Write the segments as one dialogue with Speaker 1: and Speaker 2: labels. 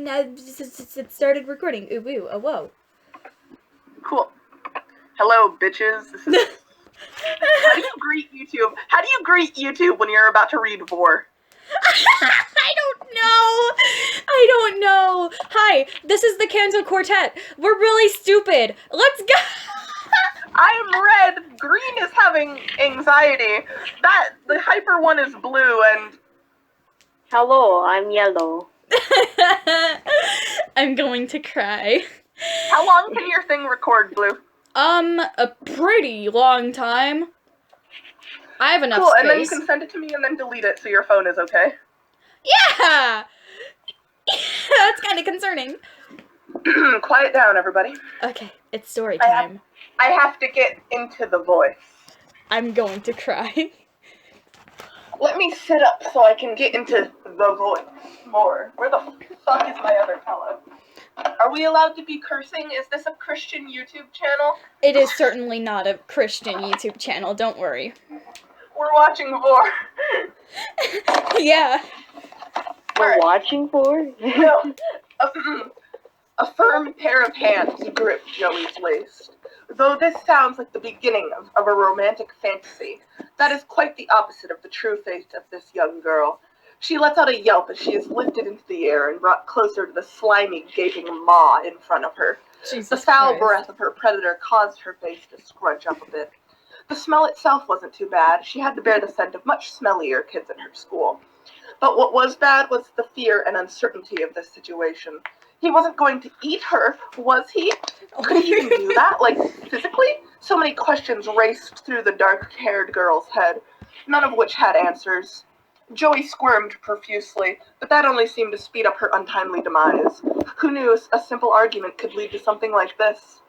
Speaker 1: It started recording. Ooh, woo, oh, whoa.
Speaker 2: Cool. Hello, bitches. This is... How do you greet YouTube? How do you greet YouTube when you're about to read Vore?
Speaker 1: I don't know. Hi, this is the Kanto Quartet. We're really stupid. Let's go.
Speaker 2: I'm red. Green is having anxiety. The hyper one is blue, and...
Speaker 3: Hello, I'm yellow.
Speaker 1: I'm going to cry.
Speaker 2: How long can your thing record, Blue?
Speaker 1: A pretty long time. I have enough
Speaker 2: cool,
Speaker 1: space.
Speaker 2: And then you can send it to me and then delete it so your phone is okay.
Speaker 1: Yeah! That's kind of concerning.
Speaker 2: Quiet down, everybody.
Speaker 1: Okay, it's story time.
Speaker 2: I have to get into the voice.
Speaker 1: I'm going to cry.
Speaker 2: Let me sit up so I can get into the voice more. Where the fuck is my other fellow? Are we allowed to be cursing? Is this a Christian YouTube channel?
Speaker 1: It is certainly not a Christian YouTube channel, don't worry.
Speaker 2: We're watching Vore.
Speaker 1: Yeah.
Speaker 3: We're watching Vore?
Speaker 2: No. A firm pair of hands grip Joey's waist. Though this sounds like the beginning of a romantic fantasy, that is quite the opposite of the true fate of this young girl. She lets out a yelp as she is lifted into the air and brought closer to the slimy, gaping maw in front of her.
Speaker 1: Jesus
Speaker 2: the foul
Speaker 1: Christ.
Speaker 2: breath of her predator caused her face to scrunch up a bit. The smell itself wasn't too bad. She had to bear the scent of much smellier kids in her school. But what was bad was the fear and uncertainty of this situation. He wasn't going to eat her, was he? Could he even do that? Like, physically? So many questions raced through the dark-haired girl's head, none of which had answers. Joey squirmed profusely, but that only seemed to speed up her untimely demise. Who knew a simple argument could lead to something like this?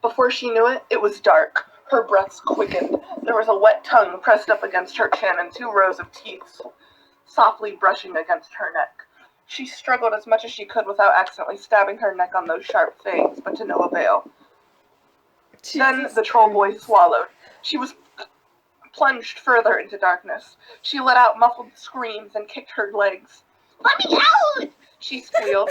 Speaker 2: Before she knew it, it was dark. Her breaths quickened. There was a wet tongue pressed up against her chin and 2 rows of teeth softly brushing against her neck. She struggled as much as she could without accidentally stabbing her neck on those sharp fangs, but to no avail. Then the troll boy swallowed. She was plunged further into darkness. She let out muffled screams and kicked her legs. "Let me out!" she squealed.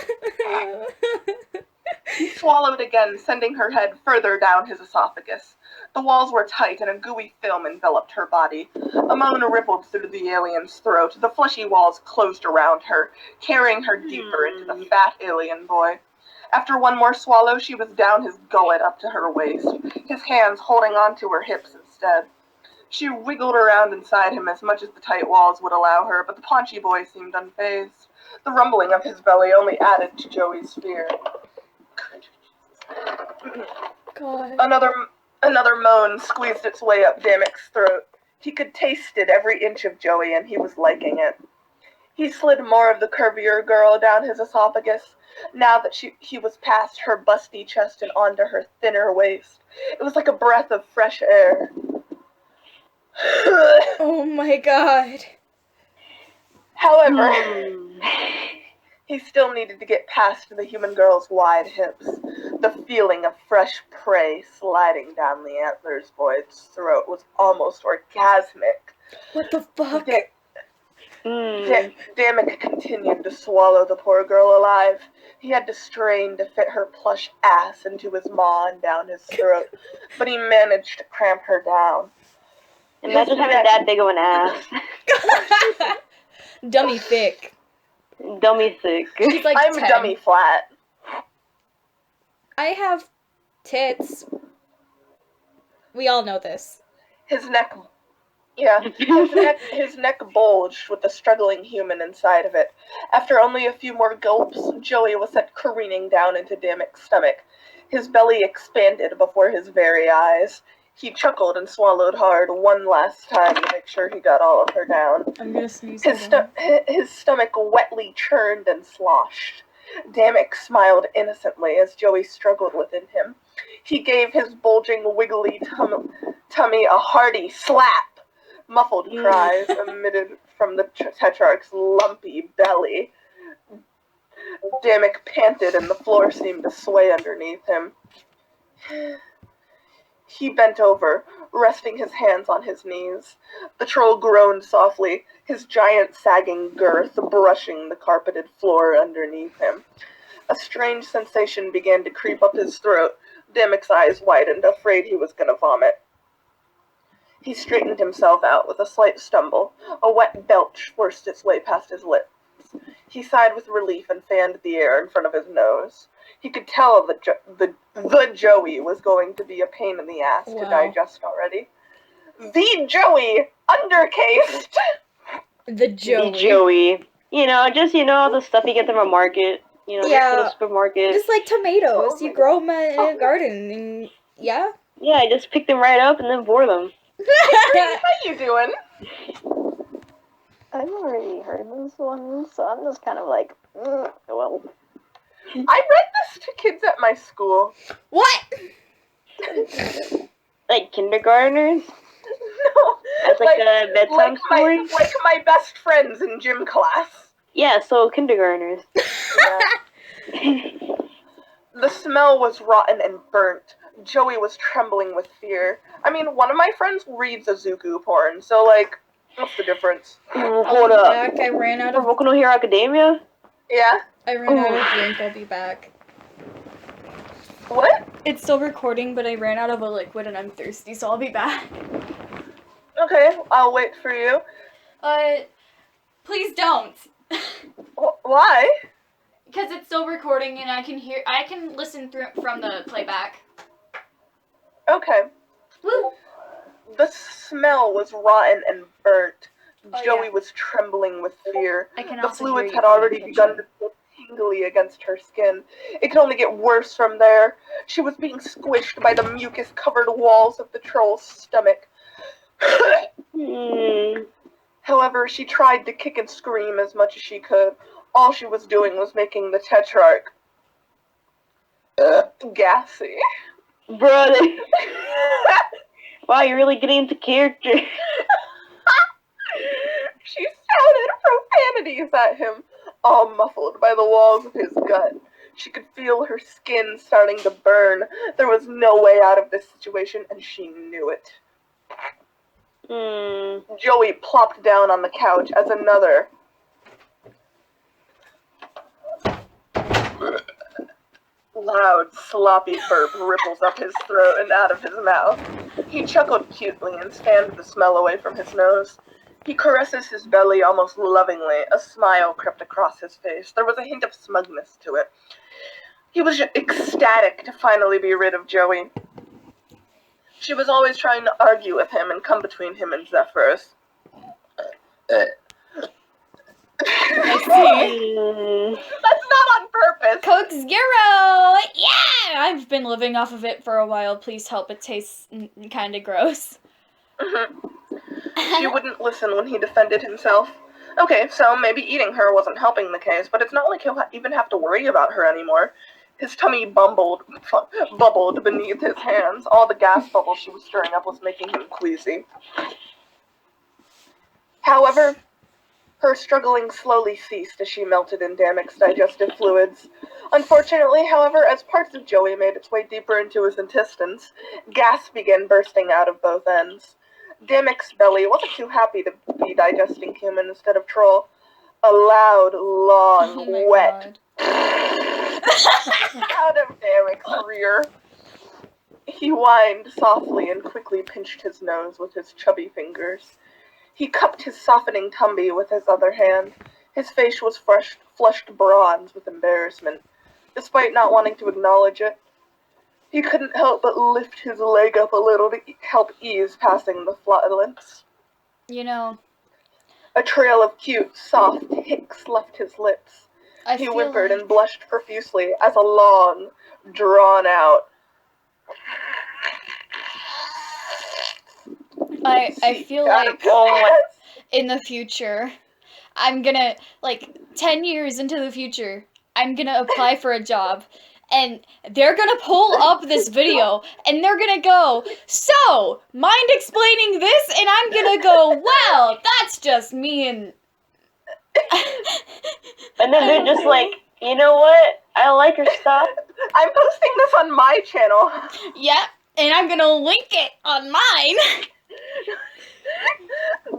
Speaker 2: He swallowed again, sending her head further down his esophagus. The walls were tight and a gooey film enveloped her body. A moan rippled through the alien's throat. The fleshy walls closed around her, carrying her deeper into the fat alien boy. After one more swallow, she was down his gullet up to her waist, his hands holding onto her hips instead. She wiggled around inside him as much as the tight walls would allow her, but the paunchy boy seemed unfazed. The rumbling of his belly only added to Joey's fear.
Speaker 1: God.
Speaker 2: Another moan squeezed its way up Damek's throat. He could taste it every inch of Joey, and he was liking it. He slid more of the curvier girl down his esophagus, now that he was past her busty chest and onto her thinner waist. It was like a breath of fresh air.
Speaker 1: Oh my God.
Speaker 2: However, he still needed to get past the human girl's wide hips. The feeling of fresh prey sliding down the antler's boy's throat was almost orgasmic.
Speaker 1: What the fuck?
Speaker 2: Damek continued to swallow the poor girl alive. He had to strain to fit her plush ass into his maw and down his throat, but he managed to cramp her down.
Speaker 3: Imagine having that big of an ass.
Speaker 1: Dummy thick.
Speaker 3: Dummy thick.
Speaker 1: She's like
Speaker 2: I'm
Speaker 1: 10.
Speaker 2: dummy flat.
Speaker 1: I have tits. We all know this.
Speaker 2: His neck bulged with the struggling human inside of it. After only a few more gulps, Joey was sent careening down into Damek's stomach. His belly expanded before his very eyes. He chuckled and swallowed hard one last time to make sure he got all of her down.
Speaker 1: I'm gonna sneeze.
Speaker 2: His stomach wetly churned and sloshed. Damek smiled innocently as Joey struggled within him. He gave his bulging, wiggly tummy a hearty slap. Muffled cries emitted from the tetrarch's lumpy belly. Damek panted and the floor seemed to sway underneath him. He bent over, resting his hands on his knees. The troll groaned softly, his giant sagging girth brushing the carpeted floor underneath him. A strange sensation began to creep up his throat. Dimmick's eyes widened, afraid he was going to vomit. He straightened himself out with a slight stumble. A wet belch forced its way past his lips. He sighed with relief and fanned the air in front of his nose. He could tell that the Joey was going to be a pain in the ass to digest already. The Joey! Undercased!
Speaker 1: The Joey.
Speaker 3: The Joey. The stuff you get from a market.
Speaker 1: Yeah.
Speaker 3: The supermarket.
Speaker 1: Just like tomatoes. You grow them in a garden and yeah.
Speaker 3: Yeah, I just pick them right up and then Vore them.
Speaker 2: How you doing?
Speaker 3: I've already heard this one, so I'm just kind of like, well.
Speaker 2: I read this to kids at my school.
Speaker 1: What?
Speaker 3: Like kindergartners?
Speaker 2: No.
Speaker 3: As like a bedtime story?
Speaker 2: Like my best friends in gym class.
Speaker 3: Yeah, so kindergartners.
Speaker 2: Yeah. The smell was rotten and burnt. Joey was trembling with fear. I mean, one of my friends reads Azuku porn, so, like, what's the difference?
Speaker 3: Hold up.
Speaker 1: Back. I ran out of...
Speaker 3: Boku no Hero Academia?
Speaker 2: Yeah?
Speaker 1: I ran out of drink. I'll be back.
Speaker 2: What?
Speaker 1: It's still recording, but I ran out of a liquid and I'm thirsty, so I'll be back.
Speaker 2: Okay, I'll wait for you.
Speaker 1: Please don't.
Speaker 2: Why?
Speaker 1: Because it's still recording and I can listen through from the playback.
Speaker 2: Okay.
Speaker 1: Woo.
Speaker 2: The smell was rotten and burnt.
Speaker 1: Oh,
Speaker 2: Joey
Speaker 1: yeah.
Speaker 2: was trembling with fear.
Speaker 1: I can
Speaker 2: The
Speaker 1: also
Speaker 2: fluids
Speaker 1: hear
Speaker 2: had
Speaker 1: you
Speaker 2: already
Speaker 1: from the
Speaker 2: begun
Speaker 1: kitchen.
Speaker 2: to feel tingly against her skin. It could only get worse from there. She was being squished by the mucus-covered walls of the troll's stomach. However, she tried to kick and scream as much as she could. All she was doing was making the tetrarch gassy.
Speaker 3: Brother. Wow, you're really getting into character.
Speaker 2: She shouted profanities at him, all muffled by the walls of his gut. She could feel her skin starting to burn. There was no way out of this situation, and she knew it. Joey plopped down on the couch as another loud, sloppy burp ripples up his throat and out of his mouth. He chuckled cutely and fanned the smell away from his nose. He caresses his belly almost lovingly. A smile crept across his face. There was a hint of smugness to it. He was ecstatic to finally be rid of Joey. She was always trying to argue with him and come between him and Zephyrus.
Speaker 1: I see.
Speaker 2: That's not on purpose.
Speaker 1: Coke Zero! Yeah! I've been living off of it for a while. Please help. It tastes kind of gross.
Speaker 2: She wouldn't listen when he defended himself. Okay, so maybe eating her wasn't helping the case, but it's not like he'll even have to worry about her anymore. His tummy bubbled beneath his hands. All the gas bubbles she was stirring up was making him queasy. However, her struggling slowly ceased as she melted in Dammick's digestive fluids. Unfortunately, however, as parts of Joey made its way deeper into his intestines, gas began bursting out of both ends. Dammick's belly wasn't too happy to be digesting human instead of troll. A loud, long, wet out of Dammick's rear. He whined softly and quickly pinched his nose with his chubby fingers. He cupped his softening tummy with his other hand. His face was flushed bronze with embarrassment. Despite not wanting to acknowledge it, he couldn't help but lift his leg up a little to help ease passing the flatulence.
Speaker 1: You know,
Speaker 2: A trail of cute, soft hicks left his lips. He whimpered and blushed profusely as a long, drawn-out
Speaker 1: I feel like in the future, I'm gonna, 10 years into the future, I'm gonna apply for a job, and they're gonna pull up this video, and they're gonna go, so, mind explaining this? And I'm gonna go, well, that's just me and...
Speaker 3: And then they're just like, you know what? I like her stuff.
Speaker 2: I'm posting this on my channel.
Speaker 1: Yeah, And I'm gonna link it on mine.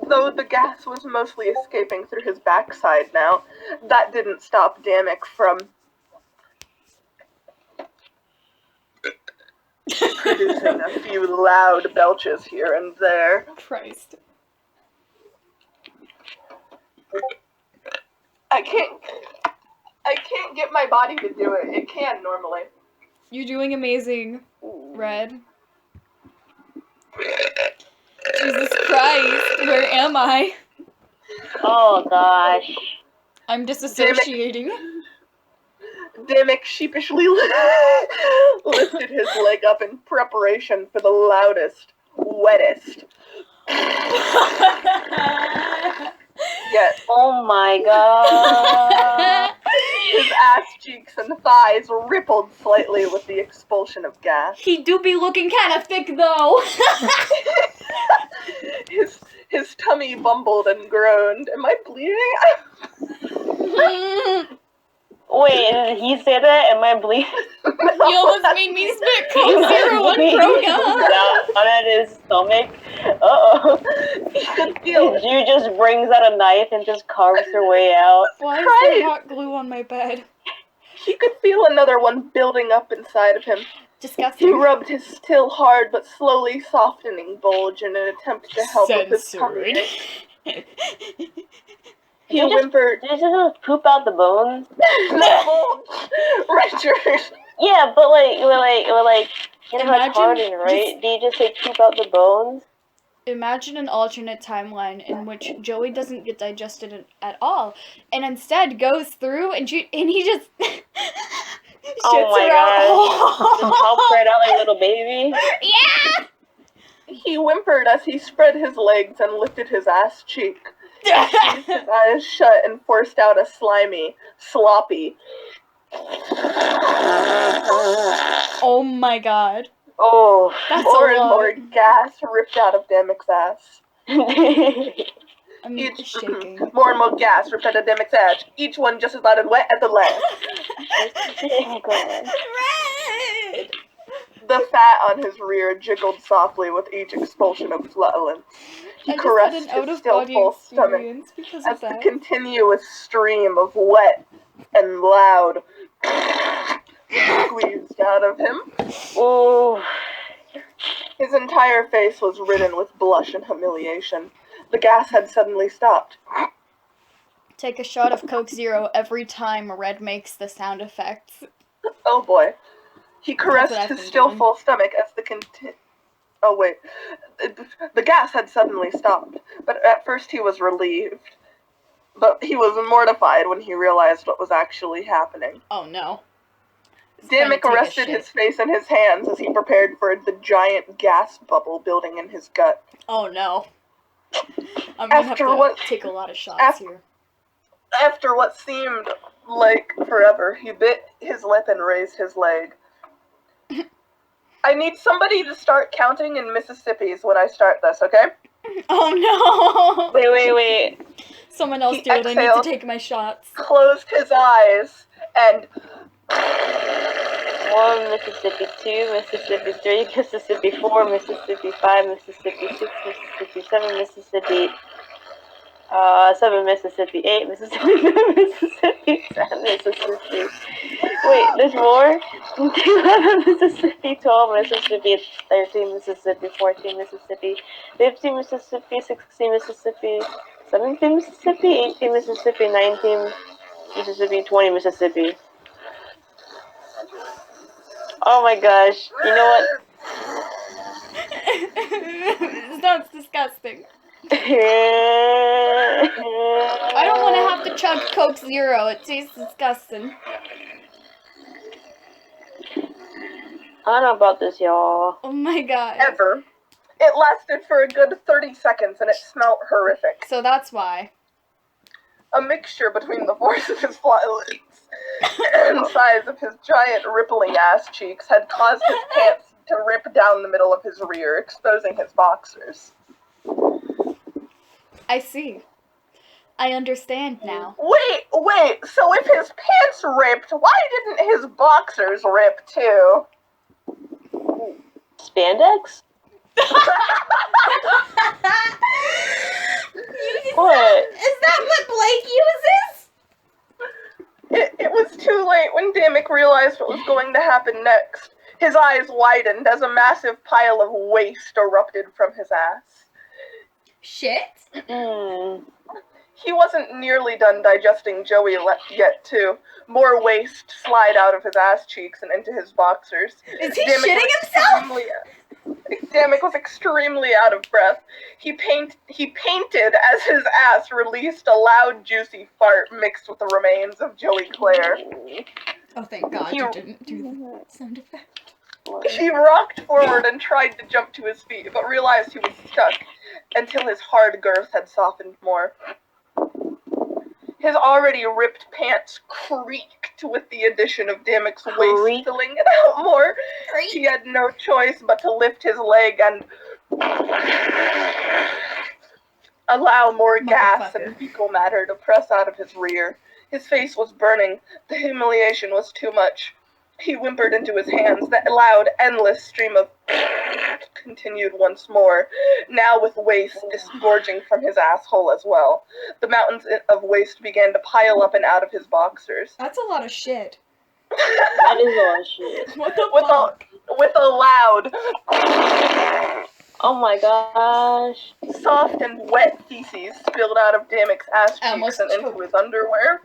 Speaker 2: Though the gas was mostly escaping through his backside now, that didn't stop Damek from producing a few loud belches here and there.
Speaker 1: Christ.
Speaker 2: I can't get my body to do it. It can normally.
Speaker 1: You're doing amazing, Red. Jesus Christ, where am I?
Speaker 3: Oh gosh.
Speaker 1: I'm disassociating.
Speaker 2: Damek sheepishly lifted his leg up in preparation for the loudest, wettest. Yet,
Speaker 3: Oh my god.
Speaker 2: his ass cheeks and thighs rippled slightly with the expulsion of gas.
Speaker 1: He do be looking kind of thick, though.
Speaker 2: His tummy bumbled and groaned. Am I bleeding?
Speaker 3: Wait, did he say that? Am I bleeding?
Speaker 1: You almost made me spit Coke Zero on Kroga.
Speaker 3: Down at his stomach. Uh-oh.
Speaker 2: He could feel
Speaker 3: Ju just brings out a knife and just carves her way out.
Speaker 1: Why is
Speaker 2: Christ.
Speaker 1: there hot glue on my bed?
Speaker 2: He could feel another one building up inside of him. He
Speaker 1: Disgusting.
Speaker 2: rubbed his still hard but slowly softening bulge in an attempt to help with his tummy. He whimpered.
Speaker 3: Did you just poop out the bones?
Speaker 2: The bulge, Richard.
Speaker 3: Yeah, but like, you know how
Speaker 1: Imagine
Speaker 3: it's hardened, right? Do you just like poop out the bones?
Speaker 1: Imagine an alternate timeline in which Joey doesn't get digested at all, and instead goes through and he just shits
Speaker 3: Oh my
Speaker 1: her
Speaker 3: god.
Speaker 1: out.
Speaker 3: Just helps right out like a little baby.
Speaker 1: Yeah.
Speaker 2: He whimpered as he spread his legs and lifted his ass cheek. His eyes shut and forced out a slimy, sloppy.
Speaker 1: Oh my god.
Speaker 3: Oh.
Speaker 1: That's
Speaker 2: More
Speaker 1: a
Speaker 2: and
Speaker 1: lot.
Speaker 2: more gas ripped out of Damek's ass.
Speaker 1: I'm shaking.
Speaker 2: More and more gas ripped out of Damek's ass. Each one just as loud and wet as the last.
Speaker 3: Oh god.
Speaker 1: Red!
Speaker 2: The fat on his rear jiggled softly with each expulsion of flatulence. He
Speaker 1: I just
Speaker 2: caressed
Speaker 1: had an
Speaker 2: his still
Speaker 1: out-of-body
Speaker 2: full stomach
Speaker 1: experience because
Speaker 2: as
Speaker 1: of
Speaker 2: the
Speaker 1: that.
Speaker 2: continuous stream of wet and loud squeezed out of him.
Speaker 3: Oh.
Speaker 2: His entire face was ridden with blush and humiliation. The gas had suddenly stopped.
Speaker 1: Take a shot of Coke Zero every time Red makes the sound effects.
Speaker 2: Oh boy. He
Speaker 1: That's
Speaker 2: caressed
Speaker 1: what I've
Speaker 2: his
Speaker 1: been
Speaker 2: still
Speaker 1: doing.
Speaker 2: full stomach as Oh wait. The gas had suddenly stopped, but at first he was relieved. But he was mortified when he realized what was actually happening.
Speaker 1: Oh no. He's gonna
Speaker 2: Damek
Speaker 1: take a
Speaker 2: rested
Speaker 1: shit.
Speaker 2: his face in his hands as he prepared for the giant gas bubble building in his gut.
Speaker 1: Oh no. I'm gonna have
Speaker 2: After
Speaker 1: to
Speaker 2: what-
Speaker 1: take a lot of shots here.
Speaker 2: After what seemed like forever, he bit his lip and raised his leg. I need somebody to start counting in Mississippi's when I start this, okay?
Speaker 1: Oh no!
Speaker 3: Wait.
Speaker 1: Someone else
Speaker 2: He
Speaker 1: do it. I need to
Speaker 2: exhaled.
Speaker 1: take my shots.
Speaker 2: Closed his eyes and
Speaker 3: 1, Mississippi 2, Mississippi 3, Mississippi 4, Mississippi 5, Mississippi 6, Mississippi 7, Mississippi 7, Mississippi 8, Mississippi 9, Mississippi 10, Mississippi. Wait, there's more? 11, Mississippi 12, Mississippi 13, Mississippi 14, Mississippi 15, Mississippi 16, Mississippi 17, Mississippi 18, Mississippi 19, Mississippi 20, Mississippi. Oh my gosh, you know what?
Speaker 1: It sounds disgusting.
Speaker 3: I
Speaker 1: I don't want to have to chug Coke Zero. It tastes disgusting.
Speaker 3: I don't know about this, y'all.
Speaker 1: Oh my god.
Speaker 2: ever. It lasted for a good 30 seconds and it smelled horrific.
Speaker 1: So that's why.
Speaker 2: A mixture between the force of his flatulence and the size of his giant rippling ass cheeks had caused his pants to rip down the middle of his rear, exposing his boxers.
Speaker 1: I see. I understand now.
Speaker 2: Wait, so if his pants ripped, why didn't his boxers rip too?
Speaker 3: spandex? What?
Speaker 1: Is that what Blake uses?
Speaker 2: It was too late when Dammick realized what was going to happen next. His eyes widened as a massive pile of waste erupted from his ass.
Speaker 1: Shit.
Speaker 2: He wasn't nearly done digesting Joey yet, too. More waste slide out of his ass cheeks and into his boxers.
Speaker 1: Is he shitting himself?
Speaker 2: Dammick was extremely out of breath. He painted as his ass released a loud, juicy fart mixed with the remains of Joey Clare.
Speaker 1: Oh, thank God you didn't do the sound effect.
Speaker 2: He rocked forward and tried to jump to his feet, but realized he was stuck until his hard girth had softened more. His already ripped pants creaked with the addition of Dammick's waist filling it out more. He had no choice but to lift his leg and allow more gas and fecal matter to press out of his rear. His face was burning. The humiliation was too much. He whimpered into his hands. That loud, endless stream of continued once more, now with waste disgorging from his asshole as well. The mountains of waste began to pile up and out of his boxers.
Speaker 1: That's a lot of shit.
Speaker 3: That is a lot of shit.
Speaker 1: What the fuck?
Speaker 2: With a loud...
Speaker 3: Oh my gosh.
Speaker 2: Soft and wet feces spilled out of Dammick's ass cheeks and into his underwear.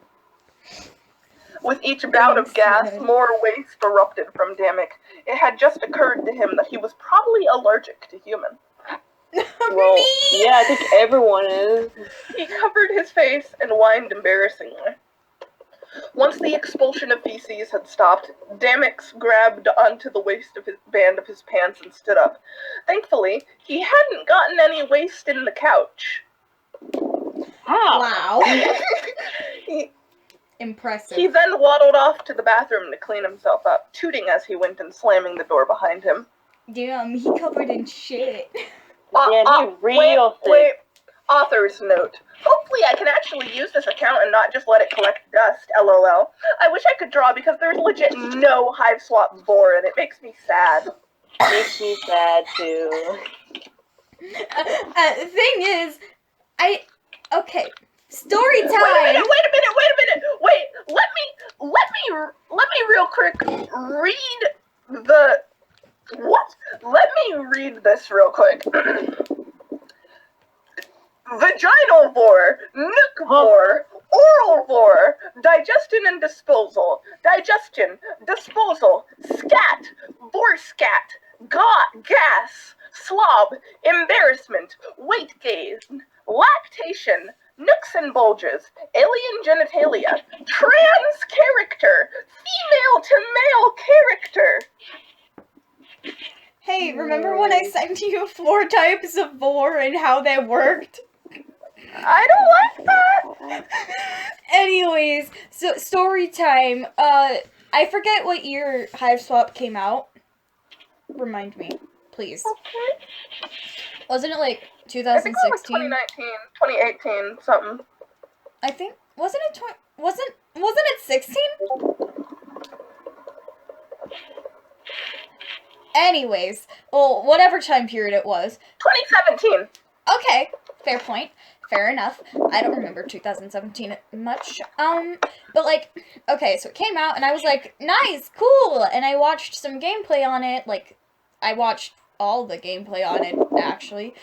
Speaker 2: With each bout of gas, more waste erupted from Dammick. It had just occurred to him that he was probably allergic to human.
Speaker 3: Well, yeah, I think everyone is.
Speaker 2: He covered his face and whined embarrassingly. Once the expulsion of feces had stopped, Dammick grabbed onto the waist of his band of his pants and stood up. Thankfully, he hadn't gotten any waste in the couch.
Speaker 3: How?
Speaker 1: Wow. Impressive.
Speaker 2: He then waddled off to the bathroom to clean himself up, tooting as he went and slamming the door behind him.
Speaker 1: Damn, he covered in shit.
Speaker 3: Yeah, real thick.
Speaker 2: Wait. Author's note. Hopefully I can actually use this account and not just let it collect dust, lol. I wish I could draw because there's legit no Hiveswap Vore and it makes me sad.
Speaker 3: Makes me sad too.
Speaker 1: The thing is, okay. Story time.
Speaker 2: Wait a minute. Wait, let me real quick read the what? Let me read this real quick. Vaginal Vore, Nook Vore, Oral Vore, Digestion and Disposal, Digestion, Disposal, Scat, Vore Scat, Gas, Slob, Embarrassment, Weight Gain, Lactation, Nooks and Bulges, Alien Genitalia, Trans Character, Female to Male Character.
Speaker 1: Hey, remember when I sent you 4 types of Vore and how they worked?
Speaker 2: I don't like that.
Speaker 1: Anyways, so story time. I forget what year Hiveswap came out. Remind me, please.
Speaker 2: Okay.
Speaker 1: Wasn't it like
Speaker 2: I think it was
Speaker 1: 2016?
Speaker 2: 2019, 2018, something.
Speaker 1: I think wasn't it 16? Anyways, well, whatever time period it was.
Speaker 2: 2017.
Speaker 1: Okay, fair point. Fair enough. I don't remember 2017 much. But like, okay, so it came out and I was like, nice, cool. And I watched some gameplay on it. Like, I watched all the gameplay on it, actually.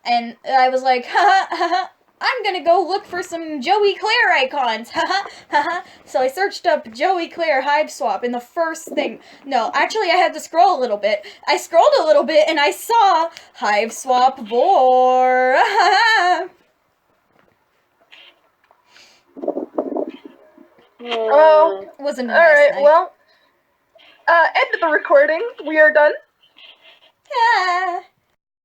Speaker 1: And I was like, haha, I'm gonna go look for some Joey Clare icons, haha. So I searched up Joey Clare Hiveswap, and the first thing, no, actually I had to scroll a little bit. I scrolled a little bit, and I saw Hiveswap Vore,
Speaker 2: Oh,
Speaker 1: wasn't a nice
Speaker 2: alright,
Speaker 1: night.
Speaker 2: well, end of the recording. We are done.
Speaker 1: Ah.